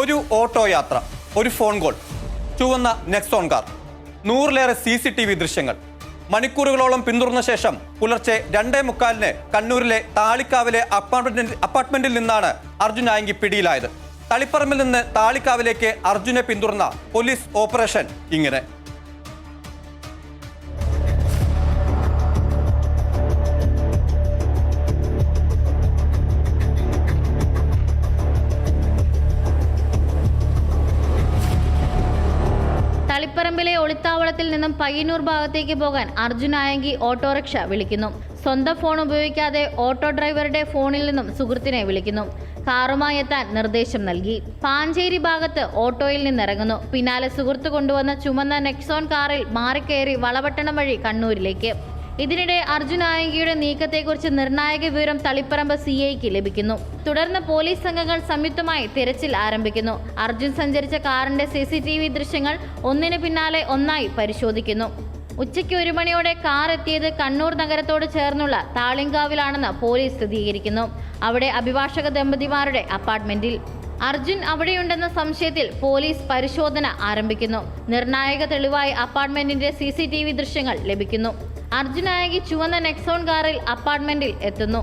ഒരു ഓട്ടോ യാത്ര, ഒരു ഫോൺ കോൾ, ചുവന്ന നെക്സോൺ കാർ, 100-ലേറെ CCTV ദൃശ്യങ്ങൾ. മണിക്കൂറുകളോളം പിന്തുടർന്ന ശേഷം പുലർച്ചെ 2:45 കണ്ണൂരിലെ താളിക്കാവിലെ അപ്പാർട്ട്മെന്റിൽ നിന്നാണ് അർജുൻ ആയങ്കി പിടിയിലായത്. തളിപ്പറമ്പിൽ നിന്ന് താളിക്കാവിലേക്ക് അർജുനെ പിന്തുടർന്ന പോലീസ് ഓപ്പറേഷൻ ഇങ്ങനെ. തളിപ്പറമ്പിലെ ഒളിത്താവളത്തിൽ നിന്നും പയ്യന്നൂർ ഭാഗത്തേക്ക് പോകാൻ അർജുൻ ആയങ്കി ഓട്ടോറിക്ഷ വിളിക്കുന്നു. സ്വന്തം ഫോൺ ഉപയോഗിക്കാതെ ഓട്ടോ ഡ്രൈവറുടെ ഫോണിൽ നിന്നും സുഹൃത്തിനെ വിളിക്കുന്നു. കാറുമായി എത്താൻ നിർദ്ദേശം നൽകി. പാഞ്ചേരി ഭാഗത്ത് ഓട്ടോയിൽ നിന്നിറങ്ങുന്നു. പിന്നാലെ സുഹൃത്ത് കൊണ്ടുവന്ന ചുമന്ന നെക്സോൺ കാറിൽ മാറിക്കയറി വളപട്ടണം വഴി കണ്ണൂരിലേക്ക്. ഇതിനിടെ അർജുൻ ആയങ്കിയുടെ നീക്കത്തെക്കുറിച്ച് നിർണായക വിവരം തളിപ്പറമ്പ് CIക്ക് ലഭിക്കുന്നു. തുടർന്ന് പോലീസ് സംഘങ്ങൾ സംയുക്തമായി തിരച്ചിൽ ആരംഭിക്കുന്നു. അർജുൻ സഞ്ചരിച്ച കാറിന്റെ CCTV ദൃശ്യങ്ങൾ ഒന്നിന് പിന്നാലെ ഒന്നായി പരിശോധിക്കുന്നു. ഉച്ചയ്ക്ക് 1 മണിയോടെ കാർ എത്തിയത് കണ്ണൂർ നഗരത്തോട് ചേർന്നുള്ള താളിങ്കാവിലാണെന്ന് പോലീസ് സ്ഥിരീകരിക്കുന്നു. അവിടെ അഭിഭാഷക ദമ്പതിമാരുടെ അപ്പാർട്ട്മെന്റിൽ. അർജുൻ അവിടെയുണ്ടെന്ന സംശയത്തിൽ പോലീസ് പരിശോധന ആരംഭിക്കുന്നു. നിർണായക തെളിവായി അപ്പാർട്ട്മെന്റിന്റെ CCTV ദൃശ്യങ്ങൾ ലഭിക്കുന്നു. അർജുൻ ആയങ്കി ചുവന്ന നെക്സോൺ കാറിൽ അപ്പാർട്ട്മെന്റിൽ എത്തുന്നു.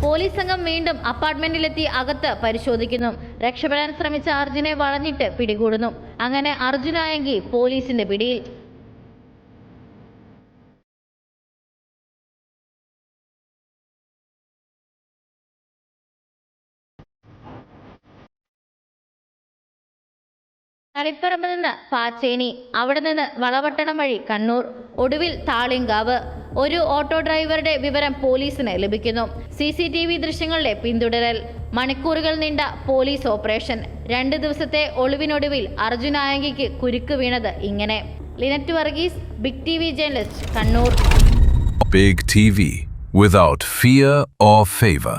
പോലീസ് സംഘം വീണ്ടും അപ്പാർട്ട്മെന്റിലെത്തി അകത്ത് പരിശോധിക്കുന്നു. രക്ഷപ്പെടാൻ ശ്രമിച്ച അർജുനെ വളഞ്ഞിട്ട് പിടികൂടുന്നു. അങ്ങനെ അർജുൻ ആയങ്കി പോലീസിന്റെ പിടിയിൽ. തളിപ്പറമ്പിൽ നിന്ന് പാച്ചേനി, അവിടെ നിന്ന് വളപട്ടണം വഴി കണ്ണൂർ, ഒടുവിൽ താളിങ്കാവ്. ഒരു ഓട്ടോ ഡ്രൈവറുടെ വിവരം പോലീസിന് ലഭിക്കുന്നു. CCTV ദൃശ്യങ്ങളുടെ പിന്തുടരൽ, മണിക്കൂറുകൾ നീണ്ട പോലീസ് ഓപ്പറേഷൻ. 2 ദിവസത്തെ ഒളിവിനൊടുവിൽ അർജുൻ ആയങ്കിക്ക് കുരുക്ക് വീണത് ഇങ്ങനെ. Linet Varghese, big TV journalist, Kannur. Big TV, without fear or favor.